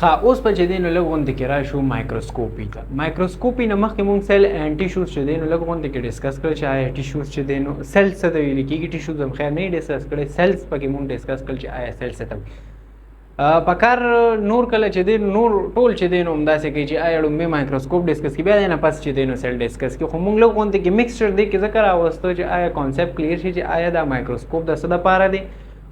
ها اوس په چې دی نو لږ غوندې کې راشو مایکروسکوپي ته. مایکروسکوپي نه مخکې مونږ سیل اینډ ټیشوز چې دی نو لږ غوندې کې ډسکس کړل چې آیا ټیشوز چې دی نو سیل څه ته ویل کېږي. ټیشوز هم خیر نه ډسکس کړی، سیلز پکې مونږ ډسکس کړل چې آیا سیل څه ته په کار نور کله چې دی نور ټول چې دی نو همداسې کوي چې آیا لومبې مایکروسکوپ ډسکس کړي بیا دی نه پس چې دی نو سیل ډسکس کړي. خو مونږ لږ غوندې کې مکسچر دی کې ځکه راوستو چې آیا کانسیپټ کلیر شي چې آیا دا مایکروسکوپ د څه دپاره دی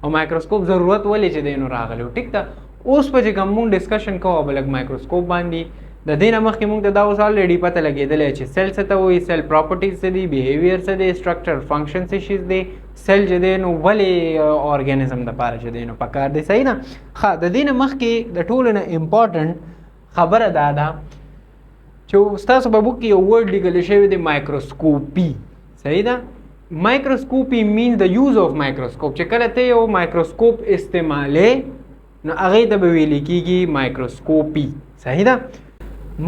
او مایکروسکوپ ضرورت ولې چې دی نو راغلی. ټیک ده، اوس په چې کوم مونږ ډسکشن کوو به لږ مایکروسکوپ باندې. د دې نه مخکې مونږ ته دا اوس الریډي پته لګېدلی چې سیل څه ته وایي، سیل پراپرټیز څه دي، بیهیویر څه دی، سټرکچر فنکشن څه شیز دی، سیل چې دی نو ولې ارګانیزم دپاره چې دی نو پکار دی. صحیح ده. ښه، د دې نه مخکې د ټولو نه امپارټنټ خبره دا ده چې ستاسو په بوک کې یو ورډ لیکلی شوی دی مایکروسکوپي. صحیح ده. مایکروسکوپي مینز د یوز آف مایکروسکوپ. چې کله ته یو مایکروسکوپ استعمالې نو هغې ته به ویلې کېږي مایکروسکوپي. صحیح ده.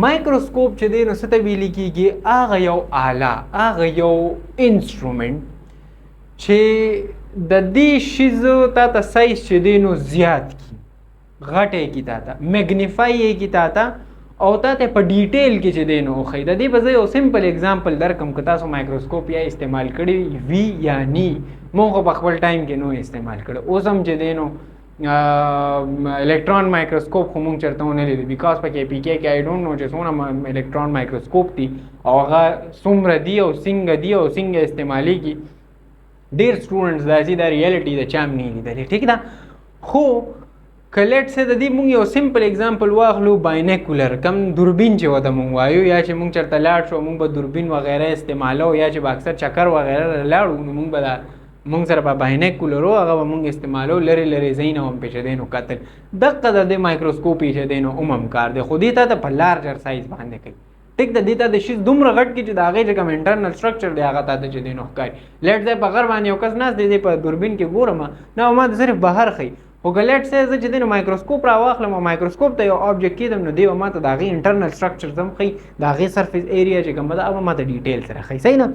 مایکروسکوپ چې دی نو څه ته ویلې کېږي؟ هغه یو آله، هغه یو انسټرومنټ چې د دې شیزو تا ته سایز چې دی نو زیات کړي، غټې کړي، تا ته میګنیفای یې کړي تا ته، او تا ته په ډیټیل کې چې دی نو وښیي. د دې به زه یو سمپل اگزامپل درکړم که تاسو مایکروسکوپ یا استعمال کړی وي یا نی. مونږ خو په خپل ټایم کې نو استعمال کړی. اوس هم چې دی نو electron microscope خو مونږ چېرته ونه لیدل بیکاز پکې پی کې آی ډونټ نو چې څومره electron microscope دي او هغه څومره دي او څنګه دي او څنګه استعمالیږي. ډېر سټوډنټس داسې دا ریالټي د چا هم نه لیدلې. ټیک ده. خو که لیټ سې د دې مونږ یو سمپل اگزامپل واخلو، باینیکولر کم دوربین چې ورته مونږ وایو، یا چې مونږ چېرته لاړ شو مونږ به دوربین وغیره استعمالو، یا چې به اکثر چکر وغیره لاړو نو مونږ به مونږ سره به باینیکولر و هغه به مونږ استعمالو، لرې لرې ځایونه هم پې چې دی نو کتل. دقه د دې مایکروسکوپي چې دی نو هم کار دی، خو دې ته په لارجر سایز باندې کوي. ټیک ده. دې ته د شیز دومره غټ کړي چې د هغې چې کوم انټرنل سټرکچر دی هغه ته چې دی نو ښکاري. لیټ ځای په غر باندې یو کس ناست دی په دوربین کې ګورم نه ما د صرف بهر ښیي، خو که لیټ سې زه چې دی نو مایکروسکوپ راواخلم او مایکروسکوپ ته یو آبجیکټ کېدم نو دی به ما ته د هغې انټرنل سټرکچرز هم ښیي، د هغې سرفیس ایریا چې کومه ده هغه ما ته ډیټیل سره ښیي. صحیح نه.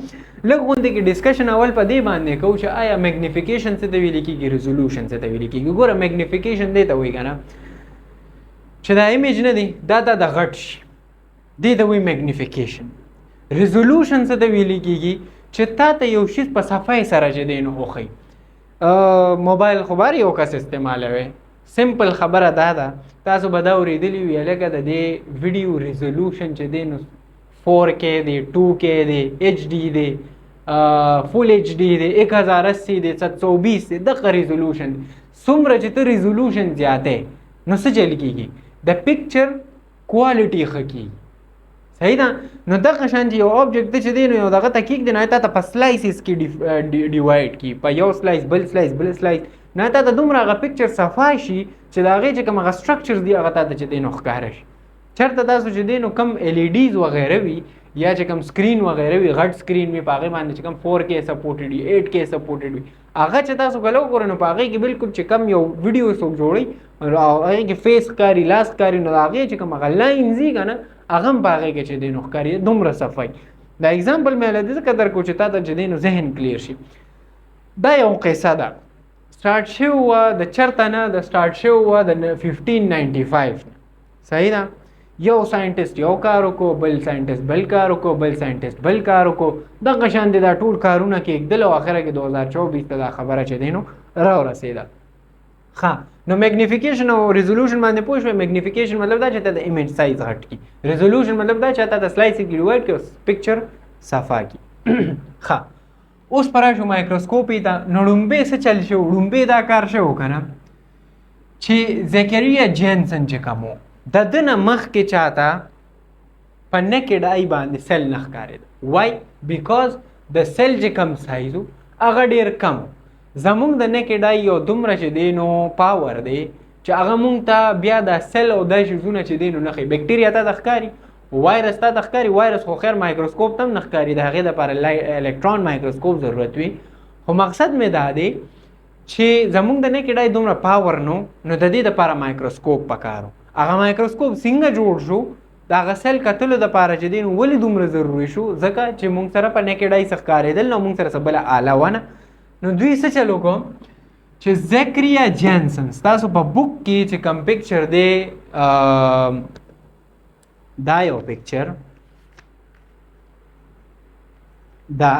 لږ غوندې کې ډسکشن اول په دې باندې کوو چې آیا میګنیفیکیشن څه ته ویل کېږي، ریزولوشن څه ته ویل کېږي. ګوره میګنیفیکیشن دې ته وایي که نه چې دا ایمیج نه دی دا د غټ شي، دې ته وایي میګنیفیکیشن. ریزولوشن څه ته ویل کېږي چې تا ته یو شیز په صفحې سره چې دی نو وښیي. موبایل خو بار یو کس استعمالوي، سمپل خبره دا ده تاسو به دا اورېدلي وي لکه د دې ویډیو ریزولوشن چې دی نو 4K دی، 2K دی، HD دی، فول HD دی، 1080 دی، 720 دی. دغه ریزولوشن څومره چې ته ریزولوشن زیاتې نو څه چل کېږي؟ د پکچر کوالټي ښه کېږي. صحیح ده. نو دغه شان چې یو آبجیکټ دی چې دی نو یو دغه ته کېږدي نو تا ته په سلایسز کې ډیوایډ کړي، په یو سلایس بل سلایس بل سلایس، نو تا ته دومره هغه پکچر صفا شي چې د هغې چې کوم هغه سټرکچرز دي هغه تا ته چې دی نو ښکاره شي. چېرته تاسو چې دی نو کم LED وغیره وي یا چې کوم سکرین وغیره وي، غټ سکرین وي، په هغې باندې چې کوم 4K سپورټډ وي، 8K سپورټډ وي، هغه چې تاسو کله وګورئ نو په هغې کې بلکل چې کم یو ویډیو څوک جوړوي هغې کې فیس ښکاري، لاس ښکاري، نو د هغې چې کوم هغه لاینز دي که نه هغه هم په هغې کې چې دی نو ښکاري دومره صفایي. دا اگزامپل مې له دې ځکه درکړو چې تا ته چې دی نو ذهن کلیر شي. دا یو قصه ده سټارټ شوې وه د چېرته نه، د سټارټ شوې وه د 1595 نه. صحیح ده. یو ساینټسټ یو کار وکړو، بل ساینټسټ بل کار وکړو، بل ساینټسټ بل کار وکړو، دغه شان دي دا ټول کارونه کېږدل او اخره کې 2024 ته دا خبره چې دی نو راورسېده. ښه، نو میګنیفیکیشن او ریزولوشن باندې پوه شوې. میګنیفیکیشن مطلب دا چې ته د ایمیج سایز غټ کړي، ریزولوشن مطلب دا چې ته د سلایس کې ډیوایډ کړي او پکچر صفا کړي. ښه، اوس پر راشو مایکروسکوپي ته. نو لومبې څه چل شو؟ لومبې دا کار شو که نه چې زیکریا جینسن چې کوم و د ده نه مخکې چاته په نیکډ آی باندې سیل نه ښکارېده. وای؟ بیکاز د سیل چې کم سایز و هغه ډېر کم. زمونږ د نیکډ آی یو دومره چې دی نو پاور دی چې هغه مونږ ته بیا دا سیل او دا شیزونه چې دی نو نه ښیي. بیکټیریا ته ته ښکاري، وایرس ته ته ښکاري. وایرس خو خیر مایکروسکوپ ته هم نه ښکاري، د هغې دپاره الکترون مایکروسکوپ ضرورت وي. خو مقصد مې دا دی چې زمونږ د نیکډ آی دومره پاور نو د دې دپاره مایکروسکوپ پکار و. هغه مایکروسکوپ څنګه جوړ شو؟ د هغه سیل کتلو دپاره چې دی نو ولې دومره ضروري شو؟ ځکه چې مونږ سره په نیکډ آی څه ښکارېدل نو مونږ سره څه بله آله ونه. نو دوی څه چل وکړو؟ چې زکریا جانسن تاسو په بوک کې چې کوم پکچر دی دا یو پکچر دا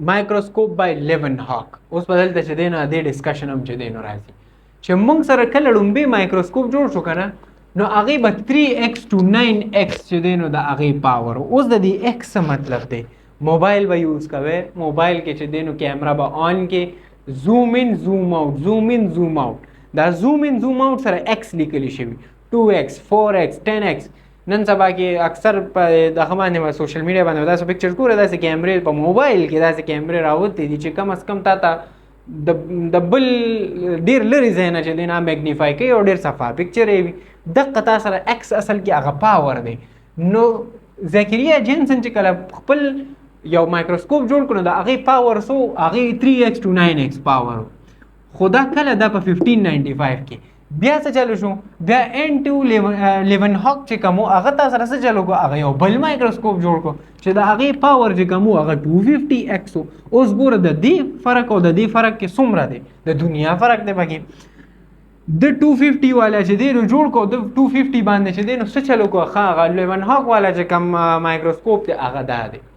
مایکروسکوپ بای لیون هاک اوس په دلته چې دی نو دې ډسکشن هم چې دی نو راځي چې موږ سره کله لومبي مایکروسکوپ جوړ شو که نه نو هغې به 3x to 9x چې دی نو د هغې پاور اوس د دې x څه مطلب دی موبایل به یوز کوئ موبایل کې چې دی نو کیمرا به آن کې زوم ان زوم آوټ زوم ان زوم آوټ دا زوم ان زوم آوټ سره x لیکلی شوي 2x 4x 10x نن سبا کې اکثر په دغه باندې سوشل میډیا باندې داسې پکچر ګوره داسې کیمرې په موبایل کې داسې کیمرې راوتې دي چې کم از کم تا ته د بل ډېر لرې ځای نه چې دی نه میګنیفای کوي او ډېر صفا پکچر یې وي دقه تا سره x اصل کې هغه پاور دی نو زکریا جانسن چې کله خپل یو مایکروسکوپ جوړ کړو د هغې پاور سو هغې 3x to 9x پاور خو دا کله دا په 1595 کې بیا څه چلو شو بیا N2 لیون هاک چې کوم هغه تا سره څه چلو کو هغه یو بل مایکروسکوپ جوړ کو چې د هغې پاور چې کوم هغه 250x اوس ګوره د دې فرق او د دې فرق کې څومره دی د دنیا فرق دی پکې د 250 والا چې دی نو جوړ کو د 250 باندې چې دی نو څه چلو کو هغه لیون هاک والا چې کوم مایکروسکوپ دی هغه دا دی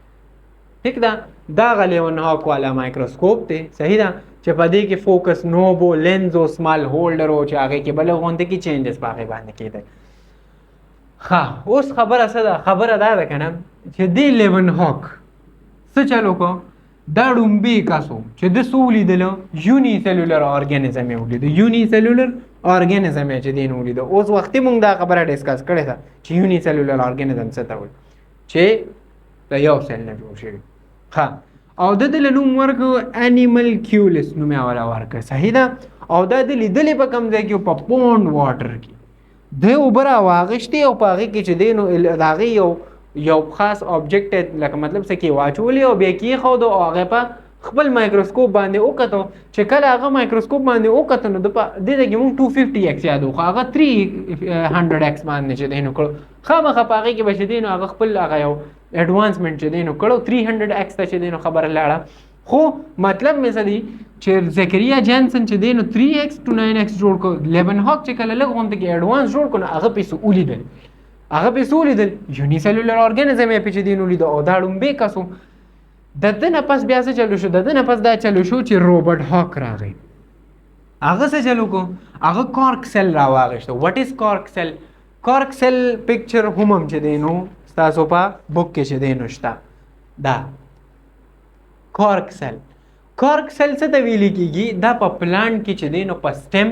ٹھیک ده دا غ لیون هاک والا مایکروسکوپ دی صحیح ده چې په دې کې فوکس نوب او لینز او سمال هولډر او چې هغې کې بله غونډه کې چینجز په هغې باندې کېدی ښه اوس خبره څه ده خبره دا ده که نه چې دې لیون هاک څه چلو کو دا ډومبې کس و چې ده څه ولیدله یوني سیلولر ارګانیزم یې ولیده یوني سیلولر ارګانیزم یې چې دی نو ولیده اوس وختي مونږ دا خبره ډسکس کړې ده چې یوني سیلولر ارګانیزم څه ته وایي چې د یو سیل نه جوړ شوي ښه او د دې نوم ورکو انیمل کیولس نوم یې ولا ورکړ صحیح ده او دا د لیدلې په کوم ځای کې په پوند واټر کې د اوبه راواغېشتې او په هغې کې چې دی نو د هغې یو خاص آبجیکټ لکه مطلب څه کې واچولې او بیا کېښودو او هغې په خپل مایکروسکوپ باندې وکتو چې کله هغه مایکروسکوپ باندې وکتو نو د دې ځای کې مونږ 250x یادو خو هغه 300x باندې چې دی نو کړو خامخا په هغې کې به چې دی نو هغه خپل هغه یو اډوانسمنټ چې دی نو کړو 300x ته چې دی نو خبره لاړه خو مطلب مې څه دی چې زکریا جانسن چې دی نو 3x to 9x جوړ کړو لیون هاک چې کله لږ غونډه کې اډوانس جوړ کړو نو هغه پې څه ولیدل هغه پې څه ولیدل یوني سیلولر ارګانیزم یې پې چې دی نو ولیده او دا ډومبې کس و د ده نه پس بیا څه چلو شو د ده نه پس دا چلو شو چې روبرټ هاک راغی هغه څه چلو کو هغه کارک سیل راواغېشته واټ از کارک سیل کارک سیل پکچر هم چې دی نو ستاسو په بک کې چې دی نو شته دا کارک سیل څه ته ویلې کېږي دا په پلانټ کې چې دی نو په سټیم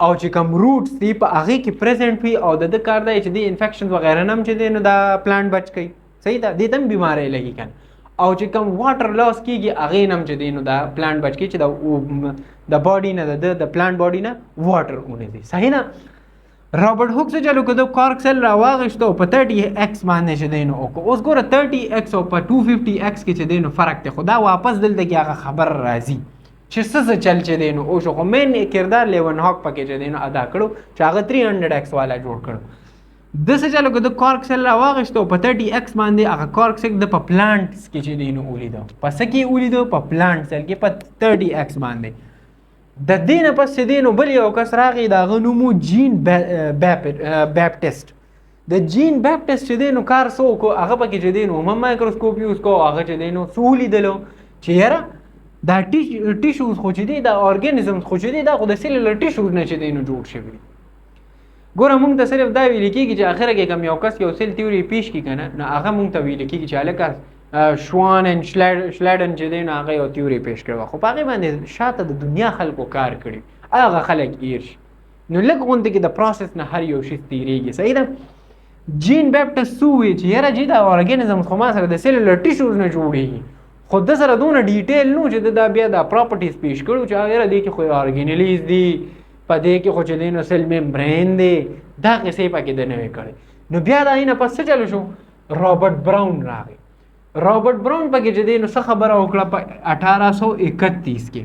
او چې کوم روټس دي په هغې کې پریزنټ وي او د ده کار دی چې دی انفیکشنز وغیره نه هم چې دی نو دا پلانټ بچ کوي صحیح ده دې ته هم بیماری لګي که او چې کوم واټر لاس کېږي هغې نه هم چې دی نو دا پلانټ بچ کوي چې د باډي نه د پلانټ باډي نه واټر ونیسي صحیح نه رابرټ هوک څه چلو که د کارک سیل راواغېشته او په 30x باندې چې دی نو وکړو اوس ګوره 30x او په 250x کې چې دی نو فرق دی خو دا واپس دلته کې هغه خبر راځي چې څه چل چې دی نو وشو خو مین کردار لیون هاک پکې چې دی نو ادا کړو چې هغه 300x والا جوړ کړو د څه چلو که د کارک سیل راواغېشته او په 30x باندې هغه کارک سیل د په پلانټس کې چې دی نو ولیدو په څه کې ولیدو په پلانټ سیل کې په 30x باندې د دې نه پس چې دی نو بل یو کس راغی د هغه نوم و جین بیپټسټ د جین بیپټسټ چې دی نو کار څه وکړو هغه پکې چې دی نو هم مایکروسکوپ یوز کړو هغه چې دی نو څه ولیدلو چې یاره دا ټیشوز خو چې دی دا ارګانیزمز خو چې دی دا خو د سیلولر ټیشوز نه چې دی نو جوړ شوي دي ګوره مونږ ته صرف دا ویل کېږي چې اخره کې کوم یو کس یو سیل تیوري پیش کړي که نه نو هغه مونږ ته ویل کېږي چې هلکه شوان ان شلیډن چې دی نو هغه یو تیوري پیش کړی خو په هغې باندې شاته د دنیا خلکو کار کړي هغه خلک ایر شي نو لږ غوندې کې د پروسس نه هر یو شي تېرېږي صحیح ده جین بیپټسټ څه ووایي چې یاره جی دا ارګانیزمز خو ما سره د سیلولر ټیشوز نه جوړېږي خو د سره دونه ډیټیل نو چې دا بیا دا پراپرټیز پیش کړو چې یاره دې کې خو ارګینلیز دي په دې کې خو چې دی نو سیل ممبرین دی دا قصې پکې د نوې کړی نو بیا د هغې نه پس څه چلو شو رابرټ براون راغی رابرټ براون پکې چې دی نو څه خبره وکړه په 1831 کې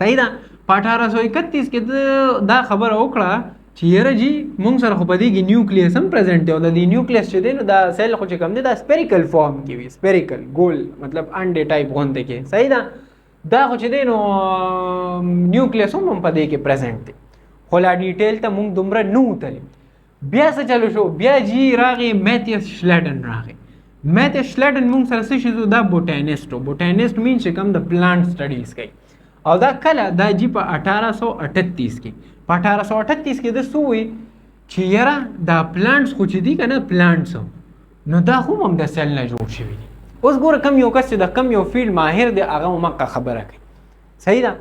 صحیح ده په 1831 کې دا خبره وکړه چې یاره جی مونږ سره خو په دې کې نیوکلیس هم پرزنټ دی او د دې نیوکلیس چې دی نو دا سیل خو چې کوم دی دا سپیریکل فارم کې وي سپیریکل ګول مطلب انډې ټایپ غونډې کې صحیح ده دا خو چې دی نو نیوکلیس هم په دې کې پریزنټ دی خو لا ډیټیل ته موږ دومره نه وتلي. بیا څه چلو شو؟ بیا جی راغی میتیس شلیډن راغی. میتیس شلیډن موږ سره څه شي دا بوټانیسټ و. بوټانیسټ مین چې کوم د پلانټ سټډیز کوي او دا کله دا جی په 1838 کې په 1838 کې د سوی چې یاره دا پلانټس خو چې دي که نه پلانټس نو دا خو هم د سیل نه جوړ شوي دي. اوس ګوره کم یو کس چې د کم یو فیلډ ماهر دی هغه مکه خبره کوي صحیح ده.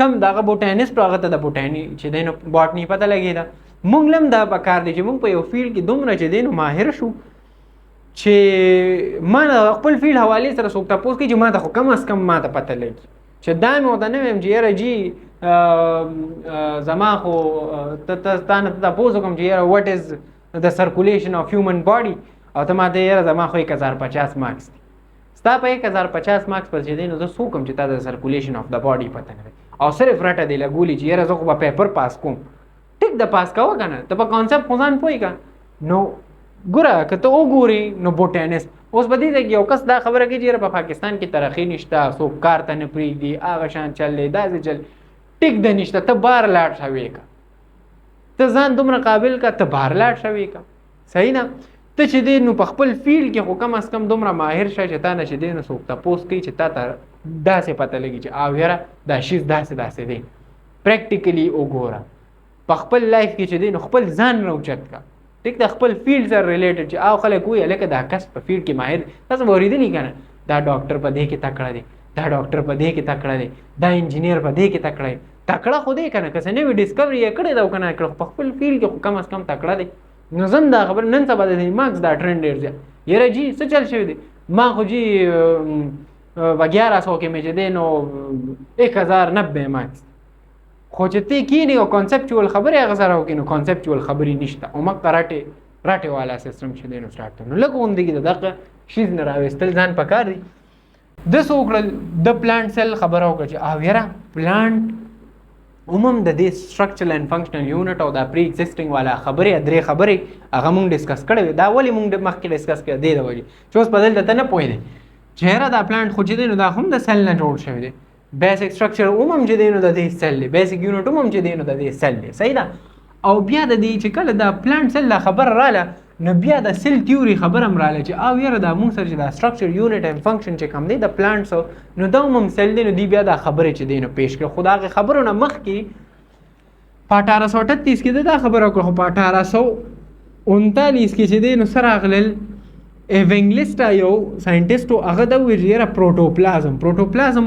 کم دغه بوټانیسټ هغه ته د بوټاني چې دی نو باټني پته لګېده. موږ هم دا پکار دی چې موږ په یو فیلډ کې دومره چې دی نو ماهر شو چې ما د خپل فیلډ حوالې سره څوک تپوس کوي چې ما ته خو کم از کم ما ته پته لګي چې دا مې ورته نه ویم چې یاره جی زما خو تا نه تپوس وکړم چې یاره وټ از د سرکولیشن آف هیومن باډي او ته ما ته یاره زما خو 1050 مارکس دي. ستا په 1050 مارکس پر چې دی نو زه څه وکړم چې تا د سرکولیشن آف د باډي پته نه وي او صرف رټه دی لګولي چې یاره زه خو به پیپر پاس کوم. ټیک د پاس کوه که نه ته په کانسپټ خو ځان پوهېږه. نو ګوره که ته وګورې نو بوټانیسټ اوس په دې ځای کې یو کس دا خبره کوي چې یاره په پاکستان کې ترقي نشته څوک کار ته نه پرېږدي هغه شان چل دی داسې چل ټیک ده نشته. ته بار لاړ شه ویې که ته ځان دومره قابل که ته بار لاړ شه ویې که صحیح نه. ته چې دی نو په خپل فیلډ کې خو کم از کم دومره ماهر شه چې تا نه چې دی نو څوک تپوس کوي چې تا ته داسې پته لګي چې او یاره دا شیز داسې دی. پریکټیکلی وګوره په خپل لایف کې چې دی نو خپل ځان راوچت کا ټیک د خپل فیلډ سره ریلیټډ چې او خلک وایي هلکه دا کس په فیلډ کې ماهر دی. تاسو به اورېدلي که نه دا ډاکټر په دې کې تکړه دی دا ډاکټر په دې کې تکړه دی دا انجینیر په دې کې تکړه دی. تکړه خو دی که نه که څه نوې ډسکوري یې کړې ده او که نه کړه په خپل فیلډ کې خو کم از کم تکړه دی. نو زم دا خبر نن سبا د مارکس دا ټرینډ ډېر زیات یاره جی څه چل شوی دی ما خو جی 1100 کې مې چې دی نو 1090 مارکس خو چې ته کینې او کانسپچوال خبرې هغه سره وکړې نو کانسپچوال خبرې نشته او مکه راټې والا سیستم چې دی نو سټارټ کړو. نو لږ غوندې کې د دغه شیز نه راویستل ځان پکار دی. د څه وکړل د پلانټ سیل خبره وکړه چې او یاره پلانټ عموم د دې سټرکچرل اینډ فنکشنل یونټ او دا پری ایگزیسټینګ والا خبرې درې خبرې هغه مونږ ډسکس کړې دا ولې مونږ مخکې ډسکس کړې دی د وجې چې اوس په دلته ته نه پوهېدې چې یاره دا پلانټ خو چې دی نو دا هم د سیل نه جوړ شوی دی. بیسک سټرکچر عموم چې دی نو د دې سیل دی بیسک یونټ عموم چې دی نو د دې سیل دی صحیح ده. او بیا د دې چې کله دا پلانټ سیل لا خبره رااله نو بیا د سیل تیوري خبره هم رااله چې او یاره دا مونږ سره چې دا سټرکچر یونټ اینډ فنکشن چې کوم دی د پلانټس نو دا هم سیل دی نو دی بیا دا خبرې چې دی نو پیش کړه. خو د هغې خبرو نه مخکې په 1838 کې دا خبره وکړه خو په 1839 کې چې دی نو سره راغلل ایونګلیسټا یو ساینټسټ و هغه دا وویل چې یاره پروټوپلازم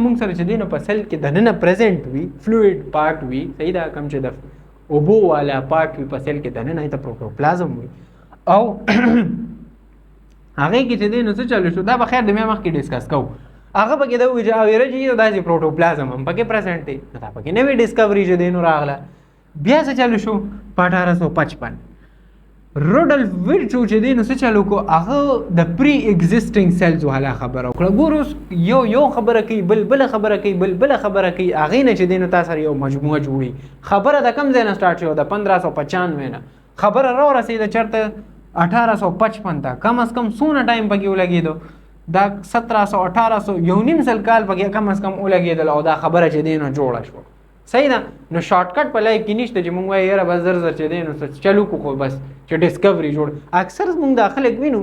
موږ سره چې دی نو په سیل کې دننه پریزنټ وي فلویډ پارټ وي صحیح ده کوم چې د اوبو والا پارټ وي په سیل کې دننه ته پروټوپلازم وي او هغې کې چې دی نو څه چلو شو دا به خیر د بیا مخکې ډسکس کوو. هغه پکې دا وویل چې او یاره چې داسې پروټوپلازم هم پکې پریزنټ دی نو دا پکې نوې ډسکوري چې دی نو راغله. بیا څه چلو شو په 1855 روډلف ویرچو چې دی نو څه چلو کو هغه د پری ایگزیسټینګ سیلز والا خبره وکړه. ګورو یو خبره کوي بل خبره کوي بل خبره کوي هغې نه چې دی نو تا سره یو مجموعه جوړي. خبره د کم ځای نه سټارټ شوه د 1595 نه خبره راورسېده چېرته 1855 ته کم از کم څونه ټایم پکې ولګېدو دا 1700 یو نیم سل کال پکې کم از کم ولګېدل او دا خبره چې دی نو جوړه شوه صحیح ده. نو شارټکټ په لایف کې نشته چې مونږ وایو یاره بس زر چې دی نو چلو کو خو بس چې ډسکوري جوړ. اکثر مونږ دا خلک وینو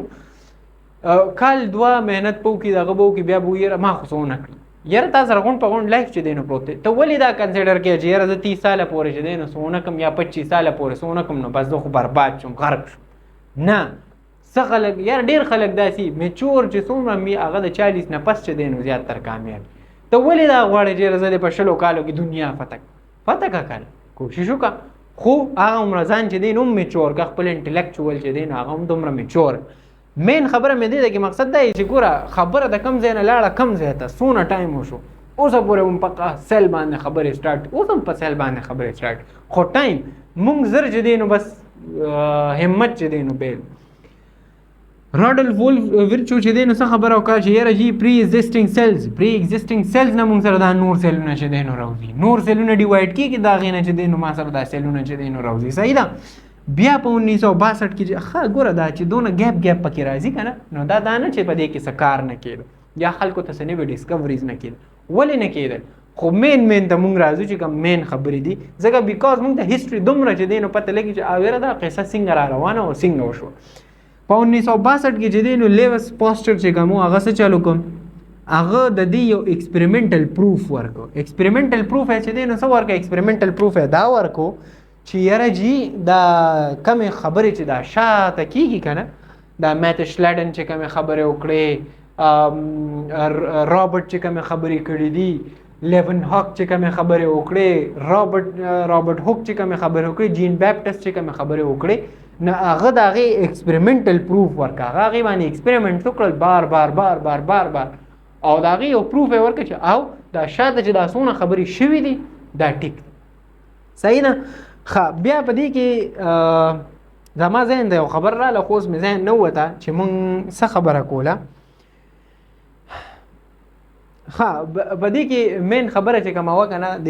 کال 2 مهنت په وکړي دغه به وکړي بیا به یاره ما خو څه ونه کړي یاره تا سره غونډ په غونډ لایف چې دی نو پروت دی ته ولې دا کنسیډر کوې چې یاره زه 30 ساله پورې چې دی نو څه ونه کړم یا 25 ساله پورې څه ونه کړم نو بس زه خو برباد شم غرق شم. نه څه خلک یاره ډېر خلک داسې میچور چې څومره مې هغه د 40 نه پس چې دی نو زیاتتر کامیاب. ته ولې دا غواړې چې زه دې په 20 کالو کې دنیا فتح کا کنه کوشش وکړه خو هغه عمر ځان چې دی نو میچور که خپل انټلیکچوال چې دی نو هغه هم دومره میچور. مین خبره مې دی چې مقصد دا چې ګوره خبره د کم ځای نه لاړه کم ځای ته څونه ټایم وشو اوسه پورې هم په سیل باندې خبرې سټارټ اوس هم په سیل باندې خبرې سټارټ خو ټایم مونږ زر چې دی نو بس همت چې دی نو بیل. راډلف ویرچو چې دی نو څه خبره وکړه چې یاره جی پری ایگزیسټینګ سیلز نه مونږ سره دا نور سیلونه چې دی نو راوځي نور سیلونه ډیوایډ کېږي د هغې نه چې دی نو ما سره دا سیلونه چې دی نو راوځي صحیح ده. بیا په 1962 کې چې ښه ګوره دا چې دونه ګیپ پکې راځي که نه نو دا نه چې په دې کې څه کار نه کېده یا خلکو ته څه نوې ډسکوریز نه کېده. ولې نه کېدل خو مین ته مونږ راځو چې کوم مین خبرې دي ځکه بیکاز مونږ ته هیستوري دومره چې دی نو پته لګي چې اویره دا قصه څنګه را روانه او څنګه وشوه. په 1962 کې چې دی نو لیوس پاسچر چې کوم هغه څه چالو کوم هغه د دې یو ایکسپریمنټل پروف ورکو. ایکسپریمنټل پروف چې دی نو څه ورکو ایکسپریمنټل پروف دا ورکو چې یاره جی دا کوم خبرې چې دا شاته کیږي کنه دا میت شلډن چې کوم خبرې وکړي رابرټ چې کوم خبرې کړې دي لیون هاک چې کوم خبرې وکړي رابرټ هوک چې کوم خبرې وکړي جین بیپټس چې کوم خبرې وکړي نه هغه دغه ایکسپریمنټل پروف ورکا هغه باندې ایکسپریمنټ وکړل بار بار بار بار بار بار او دغه یو پروف ورکړي چې او دا شاته چې دا څونه خبرې شوي دي دا ټیک صحیح نه. بیا په دې کې زما ذهن ته یو خبر راله خو اوس مې ذهن نه وته چې مونږ څه خبره کوله. په دې کې مین خبره چې کومه وه که نه د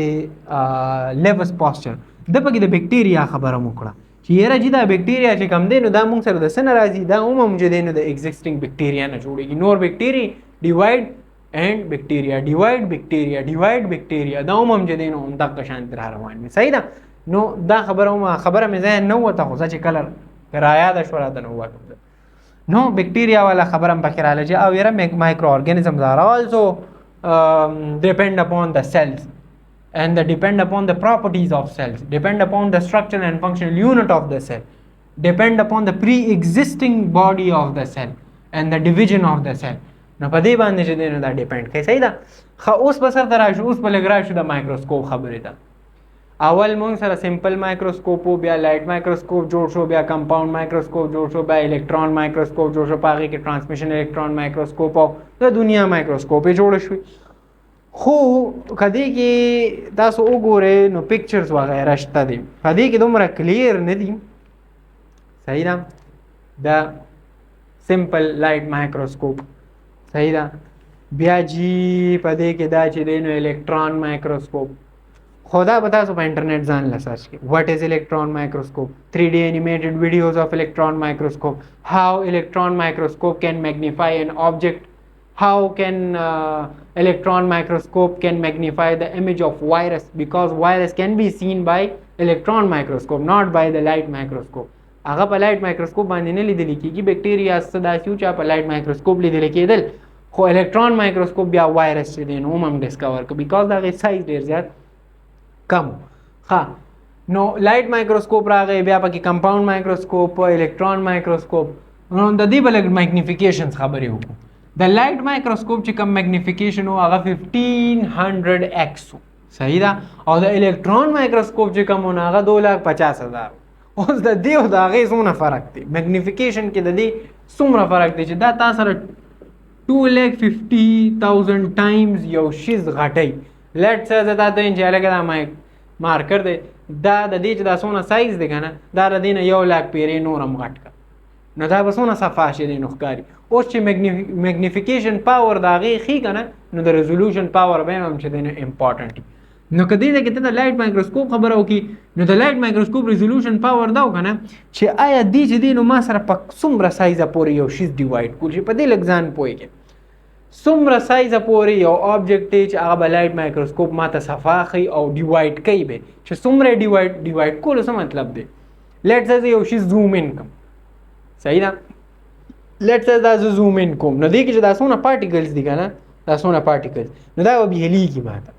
لیوس پاسچر د پکې د بیکټیریا خبره مو کړه چې یاره جي دا بیکټیریا چې کوم دی نو دا مونږ سره د څه نه راځي دا عموم چې دی نو د ایگزسټینګ بیکټیریا نه جوړېږي. نور بیکټیریا ډیوایډ اینډ بیکټیریا ډیوایډ بیکټیریا ډیوایډ بیکټیریا دا عموم چې دی نو همدغه شانتې را روان وي صحیح ده. نو دا خبره مې ذهن نه وته خو چې کله رایاده شوه راته نه وکړه نو بیکټیریا والا خبره هم پکې راله چې او یاره مایکرو ارګانیزمز آر آلسو depend upon the cells and depend upon the properties of cells, depend upon the structure and functional unit of the cell, depend upon the pre-existing body of the cell and the division of the cell. نو په دې باندې چې دی نو دا ډیپینډ کوي صحیح ده. اوس به سر ته راشو اوس به لږ راشو د مایکروسکوپ خبرې ته. اول مونږ سره سمپل مایکروسکوپ و بیا لایټ مایکروسکوپ جوړ شو بیا کمپاوند مایکروسکوپ جوړ شو بیا الکترون مایکروسکوپ جوړ شو په هغې کې ټرانسمیشن الکترون مایکروسکوپ او د دنیا مایکروسکوپ یې جوړه شوې. خو که دې کې تاسو وګورئ نو پکچرز وغیره شته دي په دې کې دومره کلیر نه دي صحیح ده. د سمپل لایټ مایکروسکوپ صحیح ده. بیا جی په دې کې دا چې دی نو الکترون مایکروسکوپ خدا به تاسو په انټرنیټ ځان له سرچ کړئ what is electron microscope 3D animated videos of electron microscope how electron microscope can magnify an object how can electron microscope can magnify the image of virus because virus can be seen by electron microscope not by the light microscope. هغه په لایټ مایکروسکوپ باندې نه لیدل کېږي بیکټیریا څه داسې و چې په لایټ مایکروسکوپ لیدل کېدل خو الکترون مایکروسکوپ بیا وایرس چې دی نو هم ډسکور کړ بیکاز د هغې سایز ډېر زیات کم. نو لایټ مایکروسکوپ راغی بیا پکې کمپاوند مایکروسکوپ الکترون مایکروسکوپ نو د دې به لږ میګنیفیکیشنز خبرې وکړو. د لایټ مایکروسکوپ چې کم میګنیفیکیشن و هغه 1500x صحیح ده او د الکترون مایکروسکوپ چې کم و هغه 250,000. اوس د دې او د هغې څومره فرق دی میګنیفیکیشن کې د دې څومره فرق دی چې دا تا سره 250,000 ټایمز یو شیز غټی لیټ سه زه دا ته چې هلکه دا مارکر دی دا د دې چې دا څونه سایز دی که نه دا د دې نه 100,000 پیرې نور هم غټ کړه نو دا به څونه صفا شي دی نو ښکاري. اوس چې میګنیفیکیشن پاور د هغې ښي که نه نو د ریزولوشن پاور به هم چې دی نو امپارټنټ وي. نو که دې ته کې ته د لایټ مایکروسکوپ خبره وکړي نو د لایټ مایکروسکوپ ریزولوشن پاور دا و که نه چې آیا دې چې دی نو ما سره په څومره سایزه پورې یو شیز ډیوایډ کړو چې په دې لږ ځان پوهېږي څومره سایزه پورې یو آبجکټ دی چې هغه به لایټ مایکروسکوپ ما ته صفا ښي او ډیوایډ کوي به چې څومره ډیوایډ کولو څه مطلب دی. لیټ سه زه یو شي زوم ان کړم صحیح ده لیټ سه دا زه زوم ان کوم نو دې کې چې دا څونه پارټیکلز دي که نه دا څونه پارټیکلز نو دا به بیهلیږي ما ته.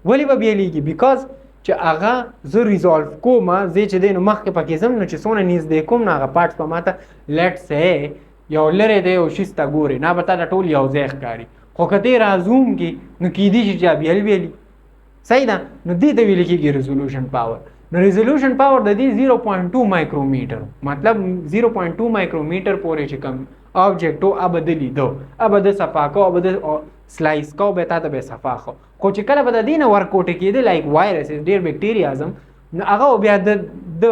ولې به بیهلیږي بیکاز چې هغه زه ریزالو کوم زه چې دی نو مخکې پکې ځم نو چې څونه نږدې کوم نو هغه پارټس به ما ته لیټ سه یو لرې دی یو شیز ته ګورې نه به تا ته ټول یو ځای ښکاري خو که تی را زوم کړي نو کیدی شي چې بیهلي صحیح ده. نو دې ته ویل کېږي ریزولوشن پاور. نو ریزولوشن پاور د دې 0.2 مایکرومیټر مطلب 0.2 مایکرومیټر پورې چې کوم آبجکټ و هغه به ده لیدو هغه به ده صفا کو هغه به ده سلایس کو به تا ته به صفا خو خو چې کله به د دې نه ورکوټې کېده لایک وایرسز ډېر بیکټیریاز هم نو هغه بیا د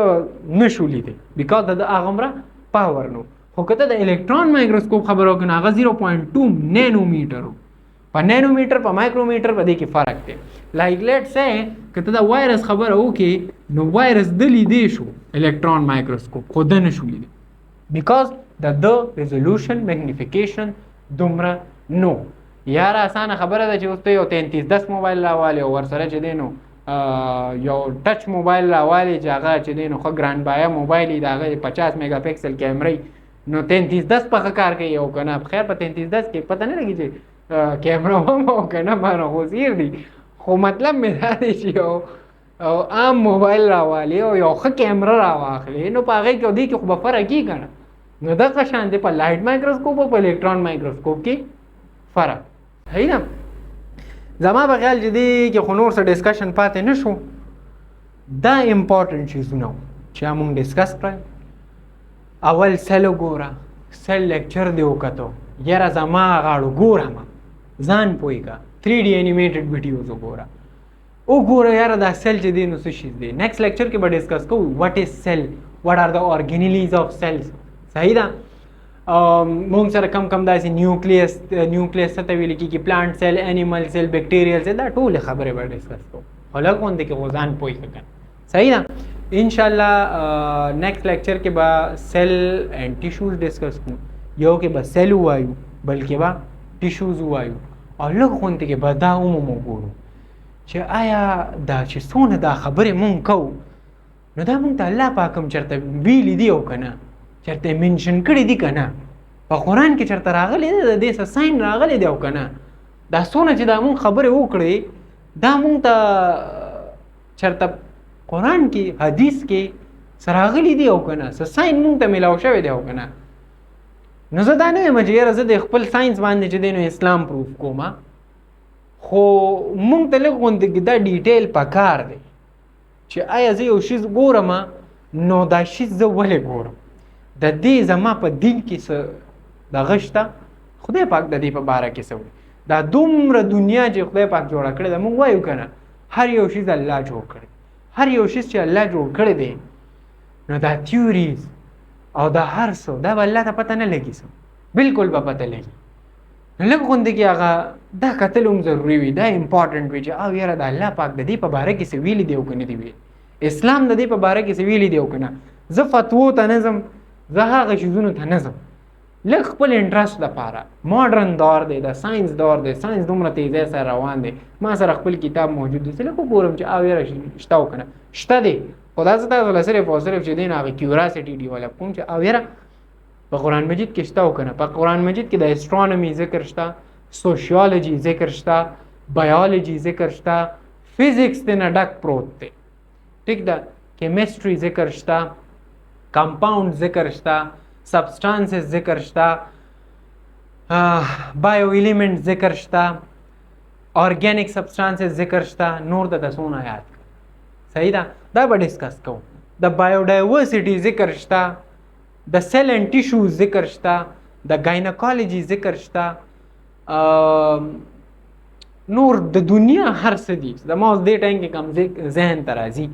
نه شو لیدی بیکاز د هغه عمره پاور نو. خو که ته د الکترون مایکروسکوپ خبره وکړې نو هغه 0.2 نینومیټر په نینومیټر په مایکرومیټر په دې کې فرق دی. لایک لیټ سه که ته د وایرس خبره وکړې نو وایرس ده لیدی شو الکترون مایکروسکوپ خو ده نه شو لیدی بیکاز د ریزولوشن میګنیفیکیشن دومره نو. یاره اسانه خبره ده چې اوس ته یو 3310 موبایل راوالې او ورسره چې دی نو یو ټچ موبایل راوالې چې هغه چې دی نو ښه ګران بایه موبایل دی د هغه 50 میګا پکسل کیمرې نو 3310 په ښه کار کوي او که نه خیر په 3310 کې پته نه لګي چې کیمرا هم او که نه مانه خو زیر دي خو مطلب مې دا دی چې یو عام موبایل راوالې او یو ښه کیمره راواخلې نو په هغې کې او دې کې خو به فرق کي که نه نو دغه شان دی په لایټ مایکروسکوپ او په الکترون مایکروسکوپ کې فرق صحیح ده زما په خیال چې دې کې خو نور څه ډسکشن پاتې نه شو دا امپورټنټ چیزونه وو چې موږ ډسکس کړل اول سل وګوره سل لیکچر دې وکتو یاره زما غاړو ګورم ځان پوهېږه 3D انیمیټډ ویډیوز وګوره یاره دا سل چې دی نو څه شي دی نیکسټ لیکچر کې به ډسکس کوو واټ از سل واټ آر د اورګینیلیز آف سیلز صحیح ده مونږ سره کم کم داسې نیوکلیس څه ته ویل کېږي پلانټ سیل انیمل سیل بیکټیریل سیل دا ټولې خبرې به ډسکس کوو خو لږ غوندې کې خو ځان پوهېږه که صحیح ده انشاءالله نیکسټ لیکچر کې به سیل اینڈ ټیشوز ډسکس کوو یو کې به سیل ووایو بلکې به ټیشوز ووایو او لږ غوندې کې به دا وګورو چې آیا دا چې څونه دا خبرې مونږ کوو نو دا مونږ ته الله پاک هم چېرته ویلي دي او که نه چېرته منشن کړي دي که نه په قرآن کې چېرته راغلی دی د دې څه ساین راغلی دی او که نه دا څونه چې دا مونږ خبرې وکړې دا مونږ ته چېرته قرآن کې حدیث کې څه راغلی دي او که نه څه ساین مونږ ته میلاو شوی دی او که نه نو زه دا نه یم چې یاره زه د خپل ساینس باندې چې دی نو اسلام پروف کوم خو مونږ ته لږ غوندې دا ډیټیل پکار دی چې آیا زه یو شیز ګورم نو دا شیز زه ولې ګورم د دې زما په دین کې څه دغه شته خدای پاک د دې په باره کې څه وایي دا دومره دنیا چې خدای پاک جوړه کړې ده مونږ وایو که نه هر یو شیز الله جوړ کړی هر یو شیز چې الله جوړ کړی دی نو دا تیوریز او دا هر څه دا به الله ته پته نه لګي څه بلکل به پته لګي لږ غوندې کې هغه دا کتل هم ضروري وي دا امپورټنټ وي چې او یاره د الله پاک د دې په باره کې څه ویلي دی او که نه دي ویلي اسلام د دې په باره کې څه ویلي دی او که نه زه فتوو ته نه ځم زه هغه شیزونو ته نه ځم لږ خپل انټرسټ دپاره ماډرن دور دی د ساینس دور دی ساینس دومره تیزۍ سره روان دی ما سره خپل کتاب موجود دی زه لږ وګورم چې او یاره شته او که نه شته دی خو دا زه تاسو له صرف او صرف چې دی نو هغې کیوراسټي ډیولپ کوم چې او یاره په قرآن مجید کې شته او که نه په قرآن مجید کې د اسټرانومي ذکر شته سوشیالوجي ذکر شته بایولوجي ذکر شته فزیکس دی نه ډک پروت دی ټیک ده کیمسټري ذکر شته کمپاؤنڈ ذکر شته سبسټانسز ذکر شته بایو ایلیمنټ ذکر شته آرګینک سبسټانسز ذکر شته نور د څونه یاد کړه صحیح ده دا به ډسکس کوو د بایوډایورسټي ذکر شته د سیل اینڈ ټیشوز ذکر شته د گاینکالوجي ذکر شته نور د دنیا هر څه دي زما اوس دې ټایم کې کم ذهن ته راځي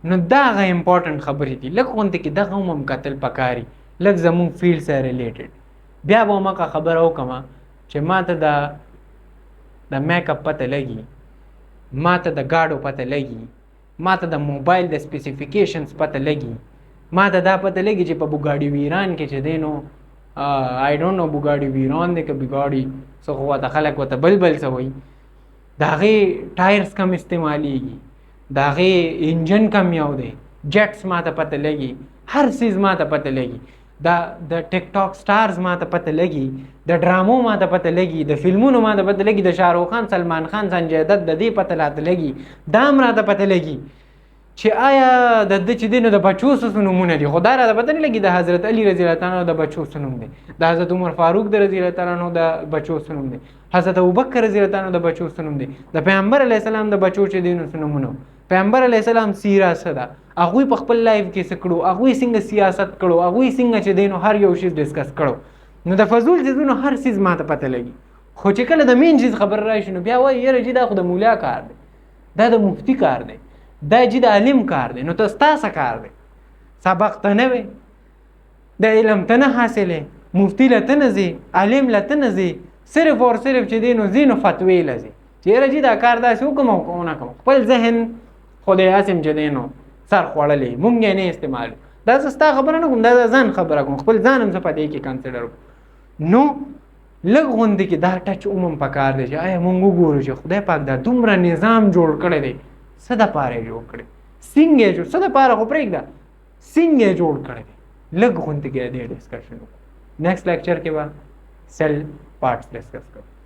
نو دا هغه امپورټنټ خبرې دي لږ غوندې کې دغه هم کتل پکاري لږ زمونږ فیلډ سره ریلیټډ بیا به مکه خبره وکړم چې ما ته د میک اپ پته لګي ما ته د ګاډو پته لګي ما ته د موبایل د سپیسیفیکیشنز پته لګي ما ته دا پته لګي چې په بوګاډي ویران کې چې دی نو آی ډونټ نو بوګاډي ویران دی که بوګاډي څه خو ورته خلک ورته بل څه وایي د هغې ټایرز کم استعمالیږي د هغې انجن کم یو دی جټس ما ته پته لګي هر څیز ما ته پته لګي د ټیک ټاک سټارز ما ته پته لګي د ډرامو ما ته پته لګي د فلمونو ما ته پته لګي د شاهرخ خان سلمان خان سنجय دت د دې پته راته لګي دا هم راته پته لګي چې آیا د ده چې دی نو د بچو څه نومونه دي خو دا راته پته نه لګي د حضرت علي رضی الله تعالی عنه د بچو څه نوم دی د حضرت عمر فاروق د رضی الله تعالی عنه د بچو څه نوم دی حضرت ابوبکر رضی الله تعالی عنه د بچو څه نوم دی د پیغمبر علیه السلام د بچو چې دی نو څه نومونه پیغمبر علیه السلام سیره څه ده هغوی په خپل لایف کې څه کړو هغوی څنګه سیاست کړو هغوی څنګه چې دی نو هر یو شیز ډسکس کړو نو د فضول څیزونو هر څیز ما ته پته لګي خو چې کله د مین چیز خبر راشي نو بیا وایي یاره جي دا خو د مولا کار دی دا د مفتی کار دی دا جي د عالم کار دی نو ته ستاسو کار دی سبق ته نه وې د علم ته نه حاصلې مفتی له ته نه ځې عالم له ته نه ځې صرف اور صرف چې دی نو ځې نو فتوې له ځې چې یاره جي دا کار داسې وکړم او ونه کړم خپل ذهن خدای حاسم چې دی نو سر خوړلی مونږ یې نه استعمالو دا زه ستا خبره نه کوم دا ځان خبره کوم خپل ځان هم زه په دې کې کنسیډر کوم نو لږ غوندې کې دا ټچ عموم پکار دی چې آیا مونږ وګورو چې خدای پاک دا دومره نظام جوړ کړی دی څه دپاره یې جوړ کړی څنګه یې جوړ څه دپاره خو پرېږده څنګه یې جوړ کړی دی لږ غوندې کې دې ډسکشن وکړو نیکسټ لیکچر کې به سیل پارټس ډسکس کوو